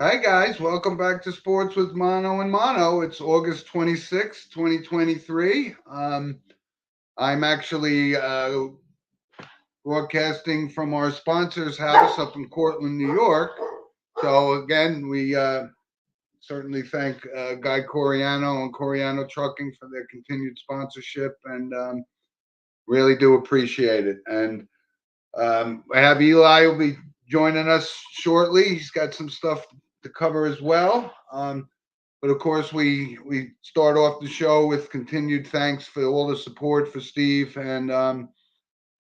Hi guys, welcome back to Sports with Mono and Mono. It's August 26th, 2023. I'm actually broadcasting from our sponsor's house up in Cortland, New York. So again, we certainly thank Guy Coriano and Coriano Trucking for their continued sponsorship and really do appreciate it. And I have Eli will be joining us shortly. He's got some stuff to cover as well. But of course, we start off the show with continued thanks for all the support for Steve, and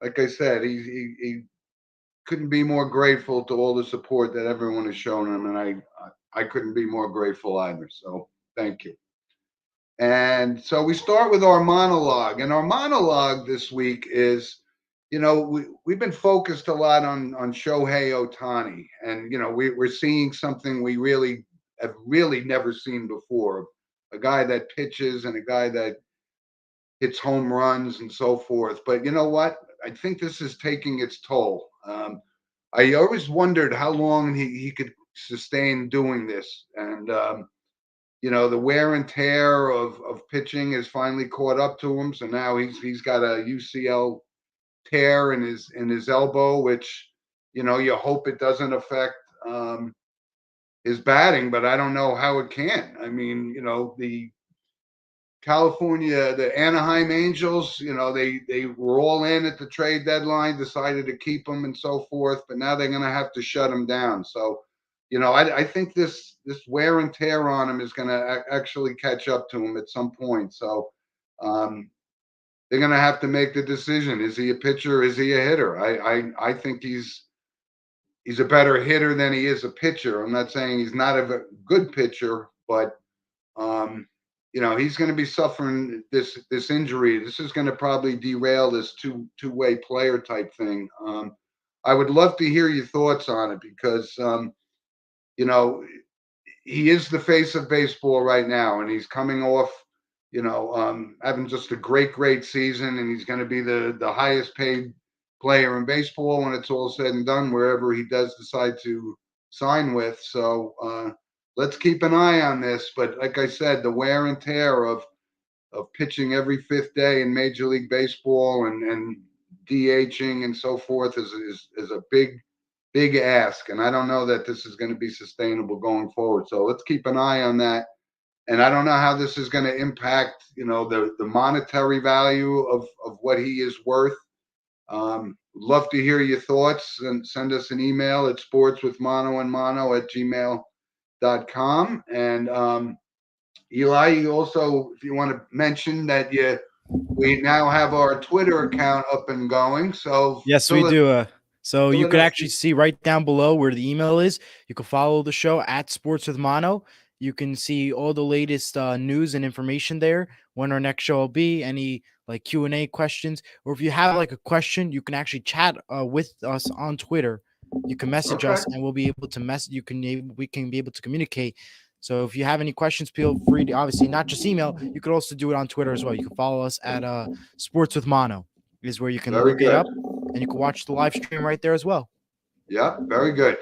like I said, he couldn't be more grateful to all the support that everyone has shown him, and I couldn't be more grateful either. So thank you. And so we start with our monologue, and our monologue this week is, we've been focused a lot on Shohei Ohtani, and we're seeing something we really have really never seen before. A guy that pitches and a guy that hits home runs and so forth. But you know what? I think this is taking its toll. I always wondered how long he could sustain doing this. And, the wear and tear of pitching has finally caught up to him. So now he's got a UCL tear in his elbow, which, you hope it doesn't affect his batting, but I don't know how it can. I mean, the Anaheim Angels, they were all in at the trade deadline, decided to keep him and so forth, but now they're going to have to shut him down. So, I think this wear and tear on him is going to actually catch up to him at some point. So, they're going to have to make the decision: is he a pitcher? Is he a hitter? I think he's a better hitter than he is a pitcher. I'm not saying he's not a good pitcher, but he's going to be suffering this injury. This is going to probably derail this two-way player type thing. I would love to hear your thoughts on it because you know he is the face of baseball right now, and he's coming off having just a great season, and he's going to be the highest paid player in baseball when it's all said and done, wherever he does decide to sign with. So let's keep an eye on this. But like I said, the wear and tear of pitching every fifth day in Major League Baseball and DHing and so forth is a big ask, and I don't know that this is going to be sustainable going forward. So let's keep an eye on that. And I don't know how this is going to impact, the monetary value of what he is worth. Love to hear your thoughts and send us an email at sportswithmonoandmono@gmail.com. And Eli, you also, if you want to mention that we now have our Twitter account up and going. So Yes, we do. So you could actually see right down below where the email is. You can follow the show at Sports with Mono. You can see all the latest news and information there. When our next show will be, any like Q&A questions, or if you have like a question, you can actually chat with us on Twitter. You can message Okay. us, and we'll be able to we can be able to communicate. So if you have any questions, feel free to obviously not just email. You could also do it on Twitter as well. You can follow us at Sports with Mono is where you can Very look it good. up, and you can watch the live stream right there as well. Yeah, very good.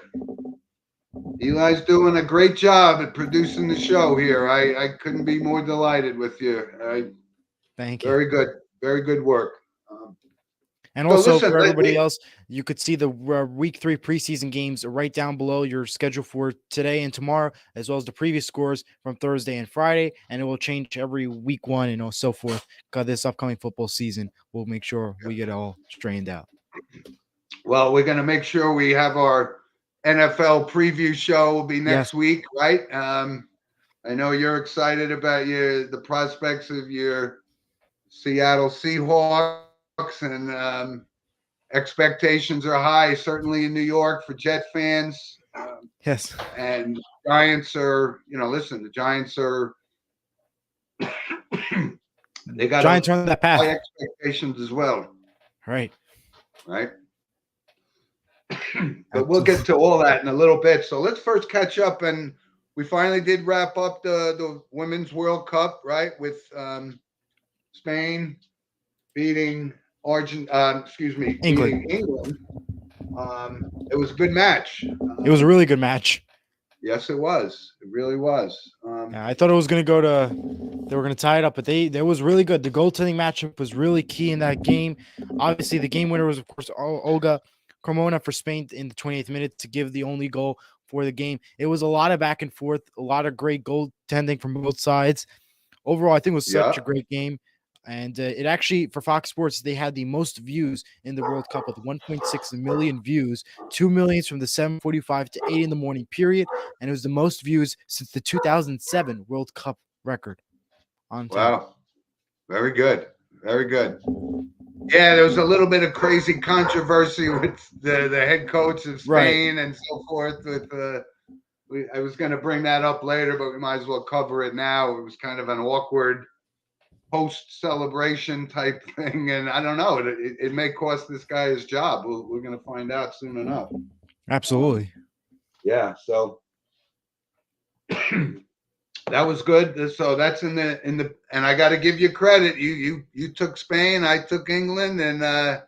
Eli's doing a great job at producing the show here. I couldn't be more delighted with you. Thank you. Very good. Very good work. And So also listen, for everybody else, you could see the week 3 preseason games right down below your schedule for today and tomorrow, as well as the previous scores from Thursday and Friday. And it will change every week 1 and so forth. Because this upcoming football season, we'll make sure we get it all straightened out. well, we're going to make sure we have our NFL preview show will be Yes. next week, right? I know you're excited about the prospects of your Seattle Seahawks, and expectations are high, certainly in New York for Jet fans. Yes. And Giants are, listen, the Giants are, they got Giants are on that path. high expectations as well. Right. Right. But we'll get to all that in a little bit. So let's first catch up. And we finally did wrap up the Women's World Cup, right? With Spain beating England. beating England. It was a good match. It was a really good match. Yes, it was. It really was. Yeah, I thought it was going to go to, they were going to tie it up, but they was really good. The goaltending matchup was really key in that game. Obviously, the game winner was, of course, Olga Carmona for Spain in the 28th minute to give the only goal for the game. It was a lot of back and forth, a lot of great goaltending from both sides. Overall, I think it was such a Yeah. great game. And it actually, for Fox Sports, they had the most views in the World Cup with 1.6 million views, 2 million from the 7:45 to 8 in the morning period. And it was the most views since the 2007 World Cup record on TV. Wow. Very good. Very good. Yeah, there was a little bit of crazy controversy with the head coach of Spain and so forth. With I was going to bring that up later, but we might as well cover it now. It was kind of an awkward post celebration type thing, and I don't know. It may cost this guy his job. We're going to find out soon enough. Absolutely. Yeah. So that was good. So that's in the and I got to give you credit. You took Spain, I took England, and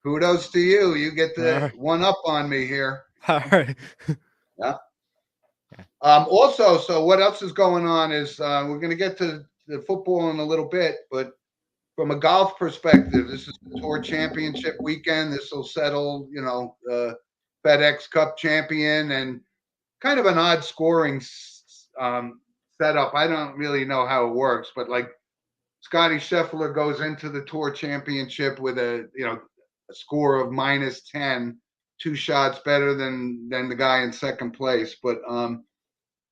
kudos to you. You get the one up on me here. All right. Yeah. Also, so what else is going on is we're going to get to the football in a little bit, but from a golf perspective, this is the Tour Championship weekend. This will settle, FedEx Cup champion and kind of an odd scoring setup. I don't really know how it works, but like Scotty Scheffler goes into the Tour Championship with a score of -10, 2 shots better than the guy in second place. But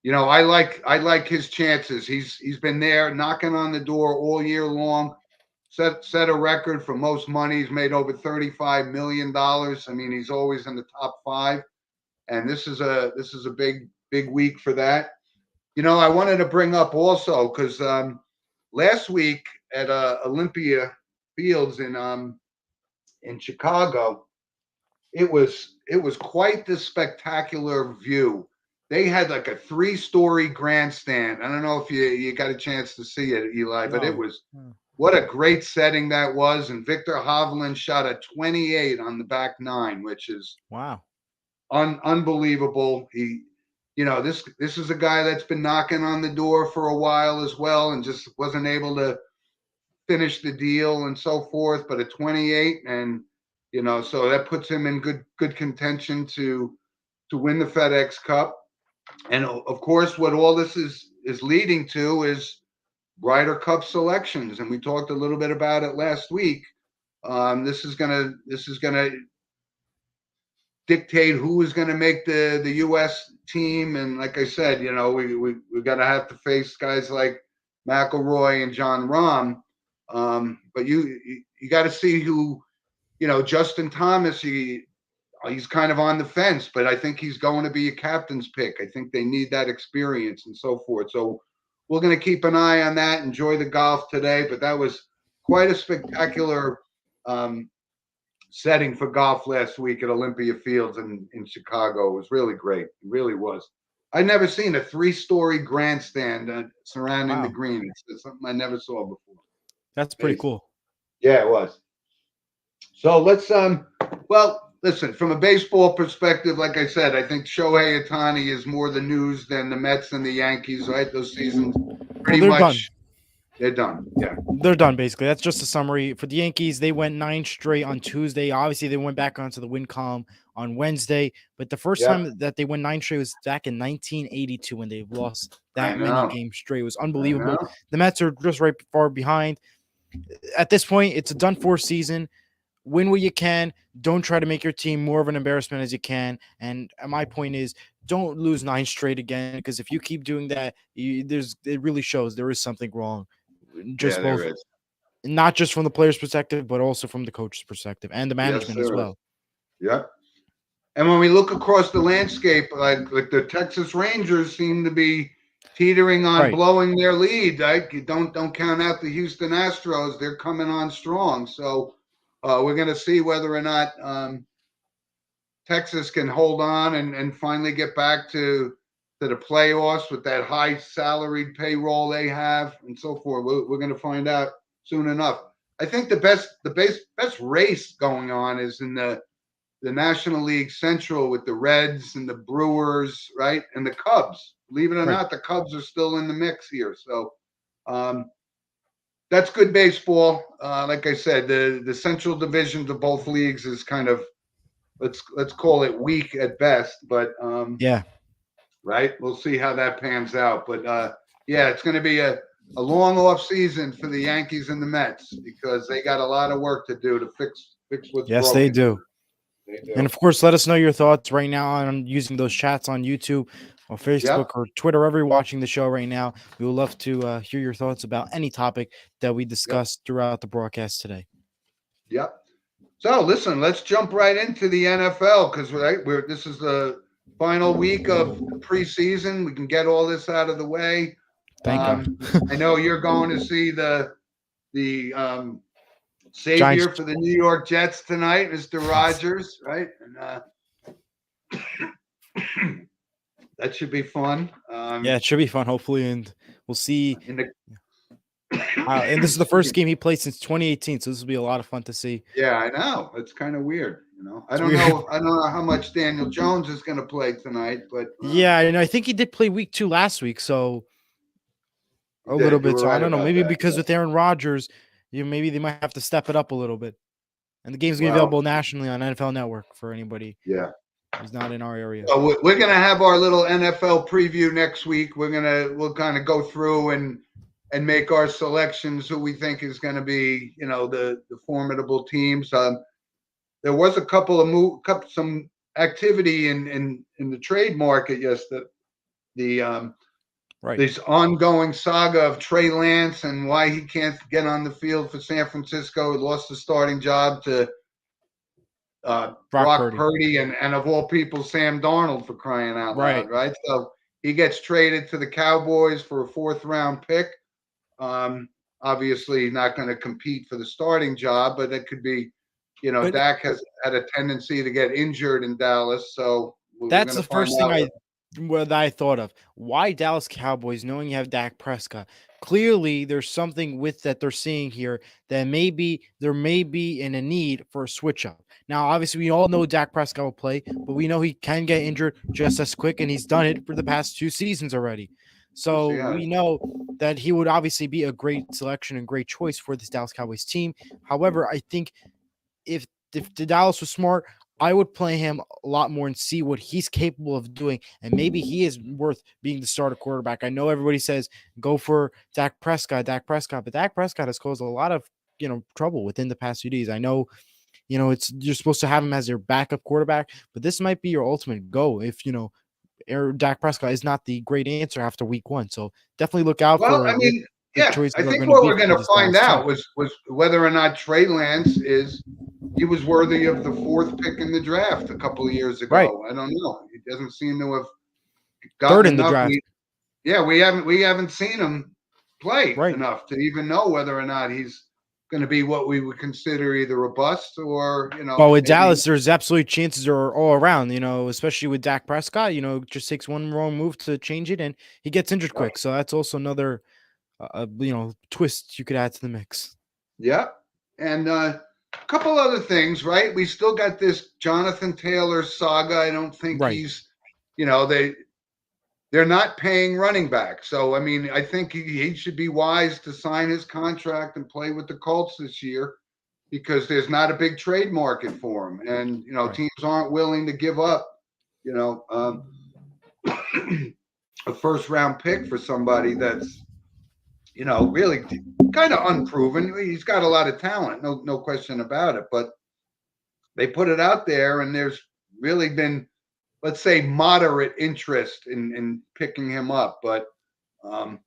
I like his chances. He's been there knocking on the door all year long. Set a record for most money. He's made over $35 million. I mean, he's always in the top 5, and this is a big week for that. I wanted to bring up also because last week at Olympia Fields in Chicago, it was quite the spectacular view. They had like a 3-story grandstand. I don't know if you got a chance to see it, Eli, but it was what a great setting that was. And Victor Hovland shot a 28 on the back 9, which is wow, unbelievable. This is a guy that's been knocking on the door for a while as well, and just wasn't able to finish the deal and so forth. But a 28, and so that puts him in good contention to win the FedEx Cup. And of course, what all this is leading to is Ryder Cup selections, and we talked a little bit about it last week. This is gonna dictate who is going to make the U.S. team, and like I said, we're gonna have to face guys like McIlroy and Jon Rahm. But you got to see who, Justin Thomas. He's kind of on the fence, but I think he's going to be a captain's pick. I think they need that experience and so forth. So we're going to keep an eye on that. Enjoy the golf today, but that was quite a spectacular setting for golf last week at Olympia Fields in Chicago. It was really great. It really was. I'd never seen a 3-story grandstand surrounding the green. It's something I never saw before. That's pretty cool. Yeah, it was. So let's listen, from a baseball perspective, like I said, I think Shohei Ohtani is more the news than the Mets and the Yankees, right? Those seasons pretty much done. They're done. Yeah. They're done, basically. That's just a summary. For the Yankees, they went 9 straight on Tuesday. Obviously, they went back onto the win column on Wednesday. But the first time that they went 9 straight was back in 1982 when they lost that many games straight. It was unbelievable. The Mets are just right far behind. At this point, it's a done-for season. Win what you can. Don't try to make your team more of an embarrassment as you can. And my point is, don't lose 9 straight again, because if you keep doing that, it really shows there is something wrong. Just both, not just from the player's perspective, but also from the coach's perspective and the management as well. Yeah. And when we look across the landscape, like the Texas Rangers seem to be teetering on blowing their lead. Don't count out the Houston Astros. They're coming on strong. So we're going to see whether or not Texas can hold on and finally get back to the playoffs with that high salaried payroll they have and so forth. We're going to find out soon enough. I think the best race going on is in the the National League Central with the Reds and the Brewers, right, and the Cubs. Believe it or Right. not, the Cubs are still in the mix here. So that's good baseball. Like I said, the Central divisions of both leagues is kind of let's call it weak at best, but Yeah. right, we'll see how that pans out. But yeah, it's going to be a long off season for the Yankees and the Mets because they got a lot of work to do to fix what's Yes, broken. they do. They do. And of course, let us know your thoughts right now on using those chats on YouTube or Facebook Yep. or Twitter, wherever you're watching the show right now. We would love to hear your thoughts about any topic that we discussed throughout the broadcast today. Yep. So listen, let's jump right into the NFL because we're this is the final week of preseason. We can get all this out of the way. Thank God. I know you're going to see the savior Giants. for the New York Jets tonight, Mr. Rogers, right? And that should be fun. Yeah, it should be fun, hopefully, and we'll see. In the And this is the first game he played since 2018, so this will be a lot of fun to see. Yeah, I know. It's kind of weird, you know. I don't know how much Daniel Jones is going to play tonight, but yeah, and I think he did play week 2 last week, so a little bit. So I don't know. Maybe because with Aaron Rodgers, maybe they might have to step it up a little bit. And the game's going to be available nationally on NFL Network for anybody. Yeah. Who's not in our area. So we're going to have our little NFL preview next week. We'll kind of go through and make our selections who we think is going to be, the formidable teams. There was a couple of some activity in the trade market yesterday. This ongoing saga of Trey Lance and why he can't get on the field for San Francisco. He lost the starting job to Brock Purdy and of all people, Sam Darnold, for crying out loud, right? So he gets traded to the Cowboys for a 4th-round pick. Obviously not going to compete for the starting job, but it could be, Dak has had a tendency to get injured in Dallas. So that's the first thing I thought of. Why Dallas Cowboys, knowing you have Dak Prescott? Clearly, there's something with that they're seeing here that maybe there may be in a need for a switch up. Now, obviously, we all know Dak Prescott will play, but we know he can get injured just as quick, and he's done it for the past 2 seasons already. So we know that he would obviously be a great selection and great choice for this Dallas Cowboys team. However, I think if the Dallas was smart, I would play him a lot more and see what he's capable of doing. And maybe he is worth being the starter quarterback. I know everybody says go for Dak Prescott, but Dak Prescott has caused a lot of, trouble within the past few days. I know, you're supposed to have him as your backup quarterback, but this might be your ultimate go if, Dak Prescott is not the great answer after week 1. So definitely look out for I think what we're going to find out was whether or not Trey Lance he was worthy of the 4th pick in the draft a couple of years ago. Right. I don't know. He doesn't seem to have gotten 3rd in the draft. We haven't seen him play enough to even know whether or not he's going to be what we would consider either a bust or, Well, with Dallas, there's absolute chances are all around, especially with Dak Prescott, just takes one wrong move to change it and he gets injured quick. So that's also another, twist you could add to the mix. Yeah. And a couple other things, right? We still got this Jonathan Taylor saga. I don't think he's, they're not paying running back. So, I mean, I think he should be wise to sign his contract and play with the Colts this year because there's not a big trade market for him. And, teams aren't willing to give up, a 1st-round pick for somebody that's, really kind of unproven. He's got a lot of talent, no question about it. But they put it out there and there's really been, let's say, moderate interest in picking him up. But, and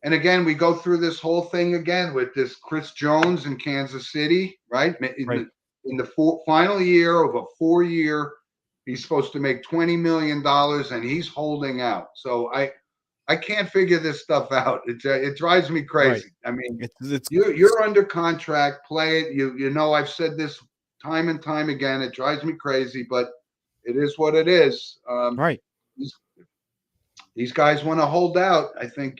again, we go through this whole thing again with this Chris Jones in Kansas City, right? In the final year of a 4-year, he's supposed to make $20 million and he's holding out. So I can't figure this stuff out. It drives me crazy. Right. I mean, you're under contract, play it. I've said this time and time again. It drives me crazy, but it is what it is. These guys want to hold out. I think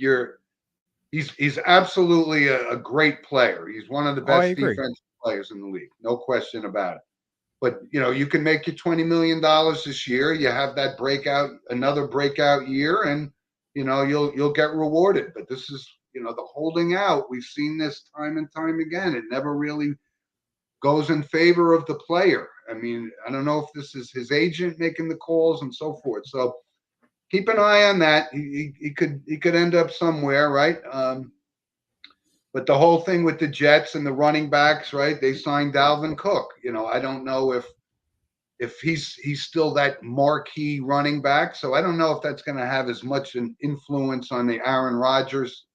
he's absolutely a great player. He's one of the best defensive players in the league. No question about it. But you can make your $20 million this year. You have that another breakout year, and you'll get rewarded. But this is the holding out. We've seen this time and time again. It never really goes in favor of the player. I mean, I don't know if this is his agent making the calls and so forth. So keep an eye on that. He could end up somewhere, right? But the whole thing with the Jets and the running backs, right? They signed Dalvin Cook. I don't know if he's still that marquee running back. So I don't know if that's going to have as much an influence on the Aaron Rodgers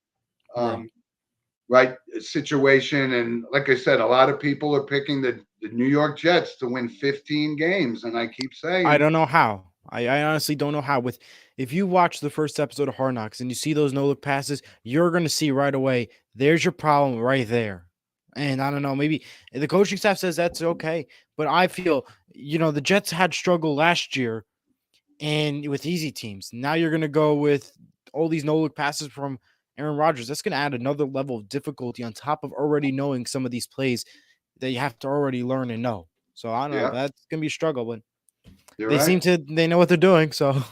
right situation. And like I said, a lot of people are picking the New York Jets to win 15 games. And I keep saying, I don't know how. I honestly don't know how. If you watch the first episode of Hard Knocks and you see those no-look passes, you're going to see right away, there's your problem right there. And I don't know, maybe the coaching staff says that's okay. But I feel, the Jets had struggle last year and with easy teams. Now you're going to go with all these no-look passes from Aaron Rodgers. That's going to add another level of difficulty on top of already knowing some of these plays that you have to already learn and know. So I don't know. That's going to be a struggle, but they know what they're doing. So,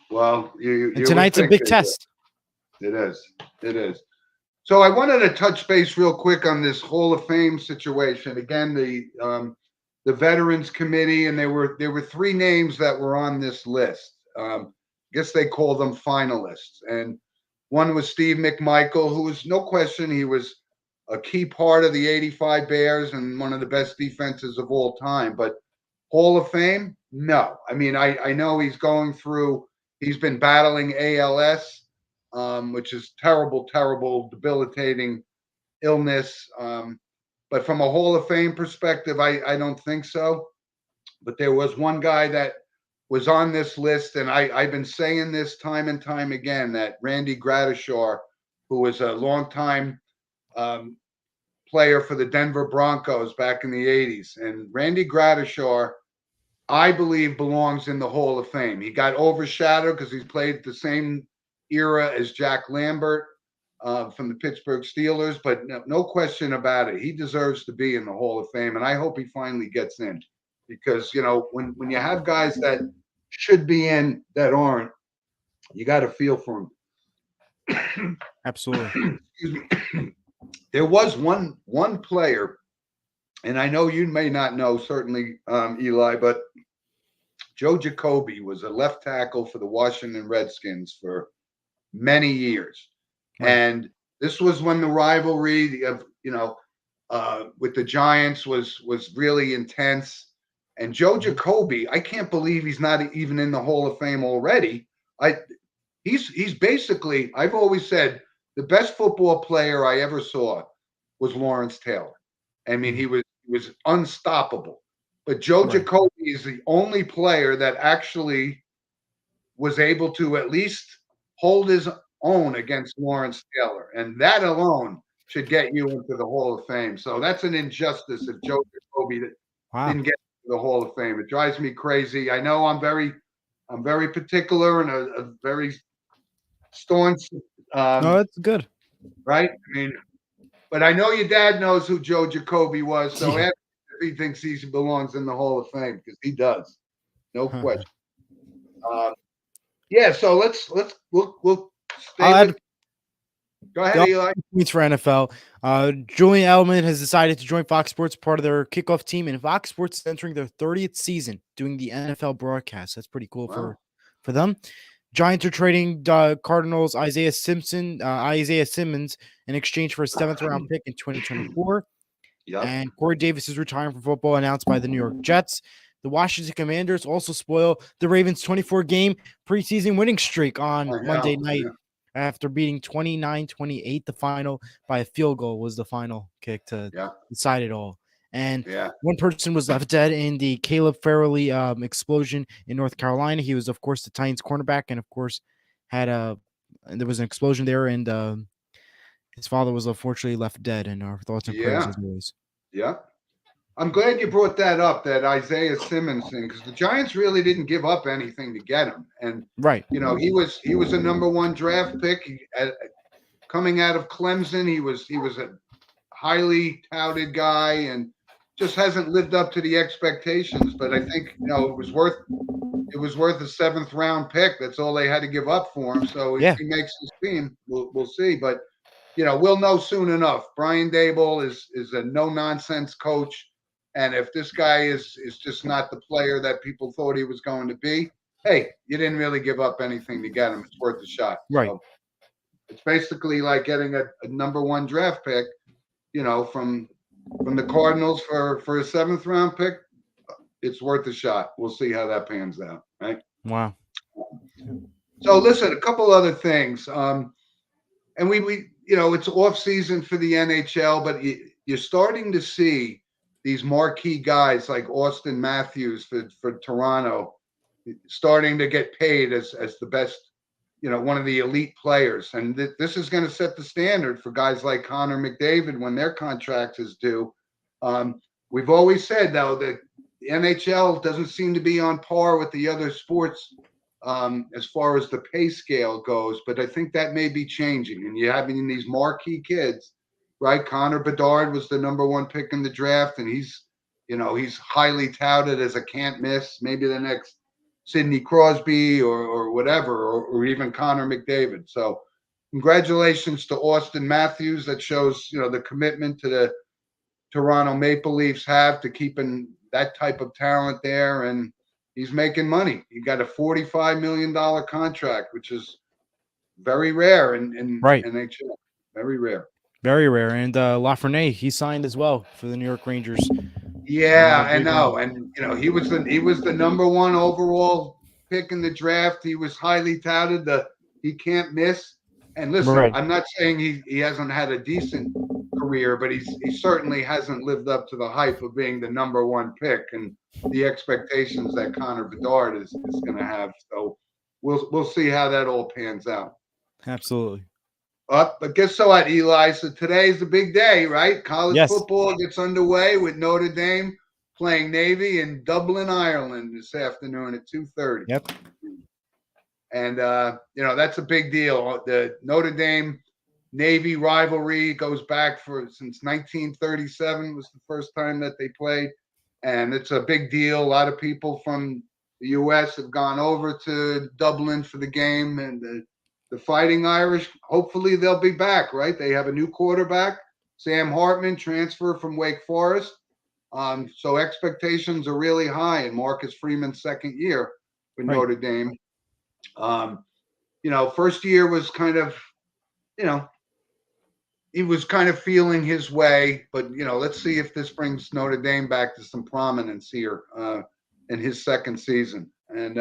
well, and tonight's a big test. It is. So I wanted to touch base real quick on this Hall of Fame situation. Again, the Veterans Committee, and there were 3 names that were on this list. I guess they call them finalists. And one was Steve McMichael, who was no question, he was a key part of the 85 Bears and one of the best defenses of all time. But Hall of Fame? No. I mean, I know he's been battling ALS, which is terrible, debilitating illness. But from a Hall of Fame perspective, I don't think so. But there was one guy that was on this list, and I've been saying this time and time again, that Randy Gradishar, who was a longtime player for the Denver Broncos back in the 80s. And Randy Gradishar, I believe, belongs in the Hall of Fame. He got overshadowed because he's played the same era as Jack Lambert from the Pittsburgh Steelers, but no question about it. He deserves to be in the Hall of Fame, and I hope he finally gets in, because, when you have guys that should be in that aren't, you got to feel for them. Absolutely. Excuse me. There was one player, and I know you may not know, certainly, Eli, but Joe Jacoby was a left tackle for the Washington Redskins for many years. Right. And this was when the rivalry of, with the Giants was really intense. And Joe Jacoby, I can't believe he's not even in the Hall of Fame already. He's basically, I've always said, the best football player I ever saw was Lawrence Taylor. I mean, he was unstoppable. But Joe Jacoby is the only player that actually was able to at least hold his own against Lawrence Taylor. And that alone should get you into the Hall of Fame. So that's an injustice if Joe Jacoby didn't get into the Hall of Fame. It drives me crazy. I know I'm very particular and a very staunch. No, that's good. Right? I mean, but I know your dad knows who Joe Jacoby was. So if he thinks he belongs in the Hall of Fame, because he does. No question. So we'll stay with. Go ahead, Eli. Points for NFL. Julian Edelman has decided to join Fox Sports, part of their kickoff team, and Fox Sports is entering their 30th season doing the NFL broadcast. That's pretty cool for them. Giants are trading Cardinals Isaiah Simmons in exchange for a 7th-round pick in 2024. Yep. And Corey Davis is retiring from football, announced by the New York Jets. The Washington Commanders also spoil the Ravens' 24-game preseason winning streak on Monday night after beating 29-28. The final by a field goal was the final kick to decide it all. And one person was left dead in the Caleb Farley explosion in North Carolina. He was, of course, the Titans cornerback, and of course, there was an explosion there, and his father was unfortunately left dead. And our thoughts and prayers as always. Yeah, I'm glad you brought that up, that Isaiah Simmons thing, because the Giants really didn't give up anything to get him, and he was a number 1 draft pick coming out of Clemson. He was a highly touted guy, and just hasn't lived up to the expectations. But I think it was worth a 7th-round pick. That's all they had to give up for him. So if he makes his team, we'll see. But we'll know soon enough. Brian Daboll is a no nonsense coach, and if this guy is just not the player that people thought he was going to be, hey, you didn't really give up anything to get him. It's worth a shot. Right. So it's basically like getting a number 1 draft pick, from the Cardinals for a 7th-round pick. It's worth a shot. We'll see how that pans out. Right. Wow. So listen, a couple other things. And we it's off season for the NHL, but you're starting to see these marquee guys like Austin Matthews for Toronto starting to get paid as the best, one of the elite players. And this is going to set the standard for guys like Connor McDavid when their contract is due. We've always said, though, that the NHL doesn't seem to be on par with the other sports as far as the pay scale goes, but I think that may be changing. And you're having these marquee kids, right? Connor Bedard was the number 1 pick in the draft, and he's highly touted as a can't miss, maybe the next Sidney Crosby or whatever, or even Connor McDavid. So congratulations to Austin Matthews. That shows, the commitment to the Toronto Maple Leafs have to keeping that type of talent there. And he's making money. He got a $45 million contract, which is very rare in NHL. Very rare. Very rare. And Lafreniere, he signed as well for the New York Rangers. Yeah, I know. And he was the number 1 overall pick in the draft. He was highly touted. He can't miss. And listen, I'm not saying he hasn't had a decent career, but he certainly hasn't lived up to the hype of being the number 1 pick and the expectations that Connor Bedard is going to have. So we'll see how that all pans out. Absolutely. But guess what, Eli? So today's a big day, right? College football gets underway with Notre Dame playing Navy in Dublin, Ireland this afternoon at 2:30. Yep. And, that's a big deal. The Notre Dame Navy rivalry goes back since 1937 was the first time that they played. And it's a big deal. A lot of people from the U.S. have gone over to Dublin for the game. And the Fighting Irish, hopefully they'll be back, right? They have a new quarterback, Sam Hartman, transfer from Wake Forest. So expectations are really high in Marcus Freeman's second year with Notre Dame. First year was kind of, he was kind of feeling his way, but let's see if this brings Notre Dame back to some prominence here in his second season. And